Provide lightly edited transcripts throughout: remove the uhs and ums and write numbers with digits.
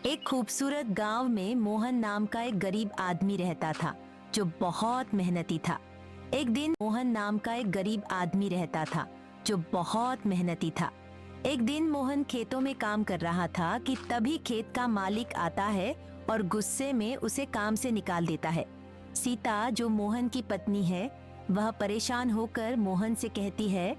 एक खूबसूरत गांव में मोहन नाम का एक गरीब आदमी रहता था जो बहुत मेहनती था। एक दिन मोहन नाम का एक गरीब आदमी रहता था जो बहुत मेहनती था। एक दिन मोहन खेतों में काम कर रहा था कि तभी खेत का मालिक आता है और गुस्से में उसे काम से निकाल देता है। सीता जो मोहन की पत्नी है, वह परेशान होकर मोहन से कहती है,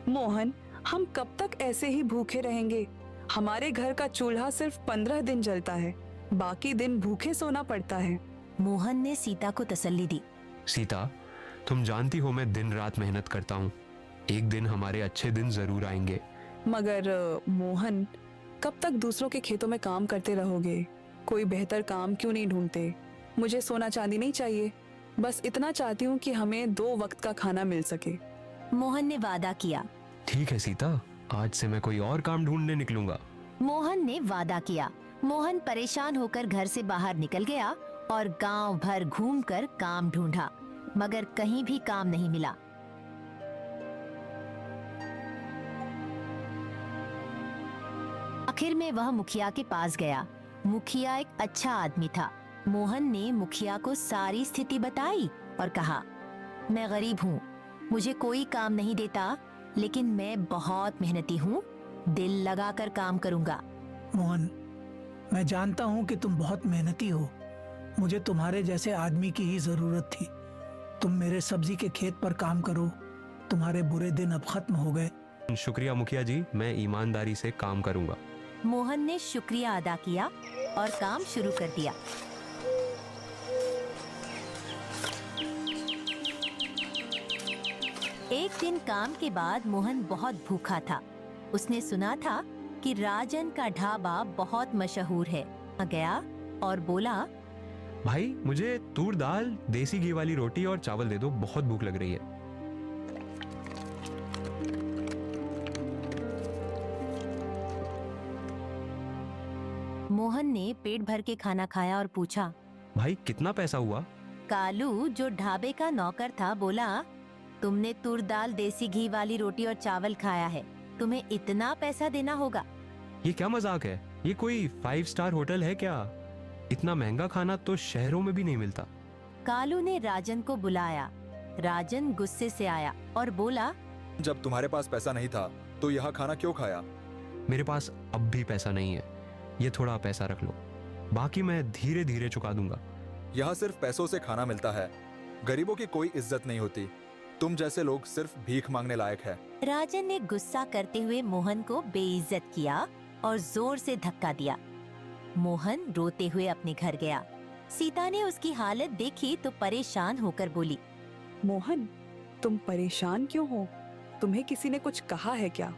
मोहन, हम कब तक ऐसे ही भूखे रहेंगे? हमारे घर का चूल्हा सिर्फ 15 दिन जलता है, बाकी दिन भूखे सोना पड़ता है। मोहन ने सीता को तसल्ली दी। सीता, तुम जानती हो मैं दिन रात मेहनत करता हूँ। एक दिन हमारे अच्छे दिन जरूर आएंगे। मगर मोहन, कब तक दूसरों के खेतों में काम करते रहोगे? कोई बेहतर काम क्यों नहीं ढूंढते? मुझे सोना चांदी नहीं चाहिए, बस इतना चाहती हूँ कि हमें 2 वक्त का खाना मिल सके। मोहन ने वादा किया। ठीक है सीता, आज से मैं कोई और काम ढूंढने निकलूंगा। मोहन ने वादा किया। मोहन परेशान होकर घर से बाहर निकल गया और गांव भर घूमकर काम ढूंढा, मगर कहीं भी काम नहीं मिला। आखिर में वह मुखिया के पास गया। मुखिया एक अच्छा आदमी था। मोहन ने मुखिया को सारी स्थिति बताई और कहा, मैं गरीब हूँ, मुझे कोई काम नहीं देता, लेकिन मैं बहुत मेहनती हूँ, दिल लगाकर काम करूँगा। मोहन, मैं जानता हूँ कि तुम बहुत मेहनती हो। मुझे तुम्हारे जैसे आदमी की ही जरूरत थी। तुम मेरे सब्जी के खेत पर काम करो। तुम्हारे बुरे दिन अब खत्म हो गए। शुक्रिया मुखिया जी, मैं ईमानदारी से काम करूंगा। मोहन ने शुक्रिया अदा किया और काम शुरू कर दिया। एक दिन काम के बाद मोहन बहुत भूखा था। उसने सुना था कि राजन का ढाबा बहुत मशहूर है। वहाँ गया और बोला, भाई मुझे तूर दाल, देसी घी वाली रोटी और चावल दे दो, बहुत भूख लग रही है। मोहन ने पेट भर के खाना खाया और पूछा, भाई कितना पैसा हुआ? कालू जो ढाबे का नौकर था बोला, तुमने तूर दाल, देसी घी वाली रोटी और चावल खाया है, तुम्हें इतना पैसा देना होगा। ये क्या मजाक है? ये कोई 5 स्टार होटल है क्या? इतना महंगा खाना तो शहरों में भी नहीं मिलता। कालू ने राजन को बुलाया। राजन गुस्से से आया और बोला, जब तुम्हारे पास पैसा नहीं था तो यह खाना क्यों खाया? मेरे पास अब भी पैसा नहीं है, ये थोड़ा पैसा रख लो, बाकी मैं धीरे धीरे चुका दूंगा। यहाँ सिर्फ पैसों से खाना मिलता है, गरीबों की कोई इज्जत नहीं होती। तुम जैसे लोग सिर्फ भीख मांगने लायक है। राजन ने गुस्सा करते हुए मोहन को बेइज्जत किया और जोर से धक्का दिया। मोहन रोते हुए अपने घर गया। सीता ने उसकी हालत देखी तो परेशान होकर बोली, मोहन, तुम परेशान क्यों हो? तुम्हें किसी ने कुछ कहा है क्या?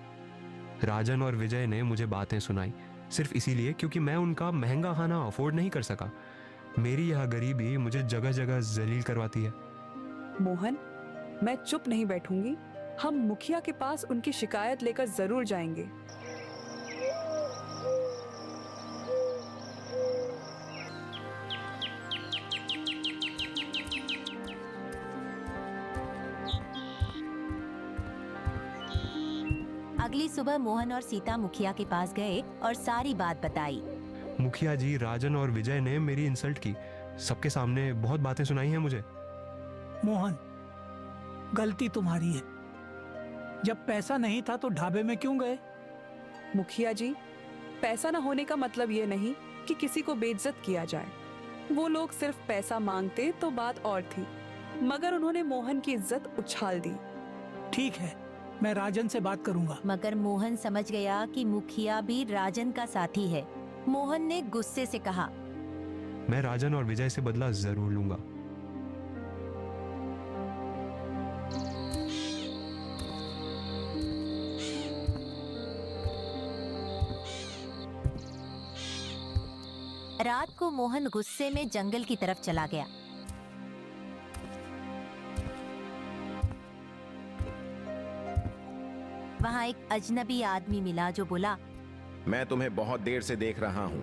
राजन और विजय ने मुझे बातें सुनाई, सिर्फ इसीलिए क्योंकि मैं उनका महंगा खाना अफोर्ड नहीं कर सका। मेरी यह गरीबी मुझे जगह जगह जलील करवाती है। मोहन, मैं चुप नहीं बैठूंगी। हम मुखिया के पास उनकी शिकायत लेकर जरूर जाएंगे। अगली सुबह मोहन और सीता मुखिया के पास गए और सारी बात बताई। मुखिया जी, राजन और विजय ने मेरी इंसल्ट की, सबके सामने बहुत बातें सुनाई हैं मुझे। मोहन, गलती तुम्हारी है। जब पैसा नहीं था तो ढाबे में क्यों गए? मुखिया जी, पैसा न होने का मतलब ये नहीं कि किसी को बेइज्जत किया जाए। वो लोग सिर्फ पैसा मांगते तो बात और थी, मगर उन्होंने मोहन की इज्जत उछाल दी। ठीक है, मैं राजन से बात करूंगा। मगर मोहन समझ गया कि मुखिया भी राजन का साथी है। मोहन ने गुस्से से कहा, मैं राजन और विजय से बदला जरूर लूंगा। रात को मोहन गुस्से में जंगल की तरफ चला गया। वहाँ एक अजनबी आदमी मिला जो बोला, मैं तुम्हें बहुत देर से देख रहा हूँ।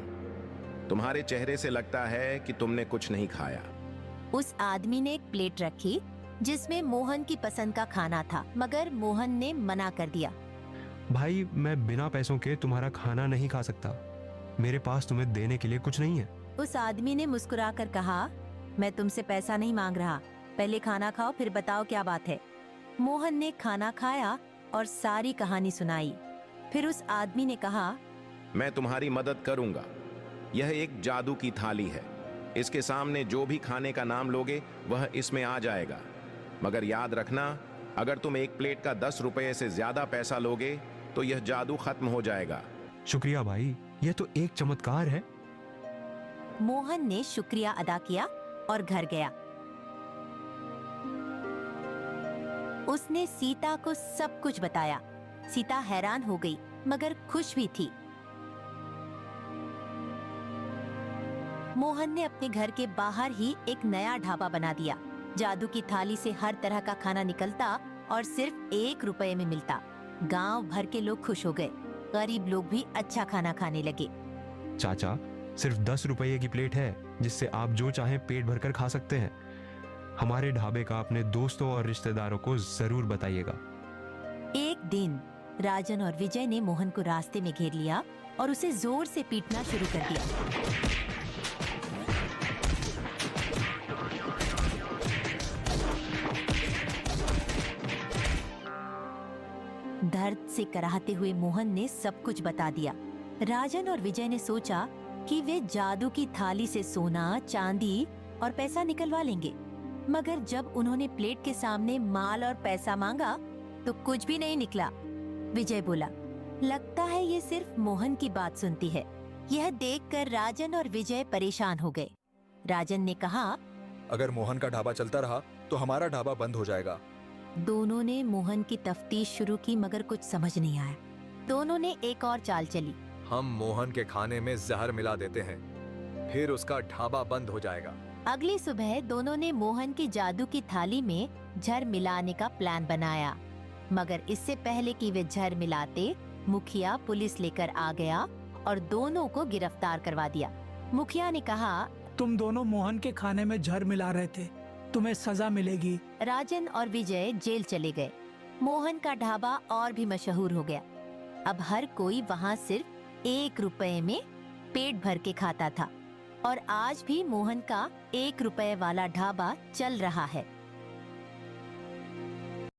तुम्हारे चेहरे से लगता है कि तुमने कुछ नहीं खाया। उस आदमी ने एक प्लेट रखी जिसमें मोहन की पसंद का खाना था, मगर मोहन ने मना कर दिया। भाई, मैं बिना पैसों के तुम्हारा खाना नहीं खा सकता। मेरे पास तुम्हें देने के लिए कुछ नहीं है। उस आदमी ने मुस्कुराकर कहा, मैं तुमसे पैसा नहीं मांग रहा, पहले खाना खाओ फिर बताओ क्या बात है। मोहन ने खाना खाया और सारी कहानी सुनाई। फिर उस आदमी ने कहा, मैं तुम्हारी मदद करूंगा। यह एक जादू की थाली है। इसके सामने जो भी खाने का नाम लोगे वह इसमें आ जाएगा। मगर याद रखना, अगर तुम एक प्लेट का 10 रुपये से ज्यादा पैसा लोगे तो यह जादू खत्म हो जाएगा। शुक्रिया भाई, यह तो एक चमत्कार है। मोहन ने शुक्रिया अदा किया और घर गया। उसने सीता को सब कुछ बताया। सीता हैरान हो गई मगर खुश भी थी। मोहन ने अपने घर के बाहर ही एक नया ढाबा बना दिया। जादू की थाली से हर तरह का खाना निकलता और सिर्फ 1 रुपए में मिलता। गांव भर के लोग खुश हो गए। गरीब लोग भी अच्छा खाना खाने लगे। चाचा, सिर्फ 10 रुपये की प्लेट है जिससे आप जो चाहें पेट भरकर खा सकते हैं। हमारे ढाबे का अपने दोस्तों और रिश्तेदारों को जरूर बताइएगा। एक दिन राजन और विजय ने मोहन को रास्ते में घेर लिया और उसे जोर से पीटना शुरू कर दिया। दर्द से कराहते हुए मोहन ने सब कुछ बता दिया। राजन और विजय ने सोचा कि वे जादू की थाली से सोना, चांदी और पैसा निकलवा लेंगे। मगर जब उन्होंने प्लेट के सामने माल और पैसा मांगा तो कुछ भी नहीं निकला। विजय बोला, लगता है ये सिर्फ मोहन की बात सुनती है। यह देखकर राजन और विजय परेशान हो गए। राजन ने कहा, अगर मोहन का ढाबा चलता रहा तो हमारा ढाबा बंद हो जाएगा। दोनों ने मोहन की तफ्तीश शुरू की मगर कुछ समझ नहीं आया। दोनों ने एक और चाल चली। हम मोहन के खाने में जहर मिला देते हैं, फिर उसका ढाबा बंद हो जाएगा। अगली सुबह दोनों ने मोहन की जादू की थाली में जहर मिलाने का प्लान बनाया। मगर इससे पहले कि वे जहर मिलाते, मुखिया पुलिस लेकर आ गया और दोनों को गिरफ्तार करवा दिया। मुखिया ने कहा, तुम दोनों मोहन के खाने में जहर मिला रहे थे, तुम्हें सजा मिलेगी। राजन और विजय जेल चले गए। मोहन का ढाबा और भी मशहूर हो गया। अब हर कोई वहाँ सिर्फ 1 रुपए में पेट भर के खाता था और आज भी मोहन का 1 रुपए वाला ढाबा चल रहा है।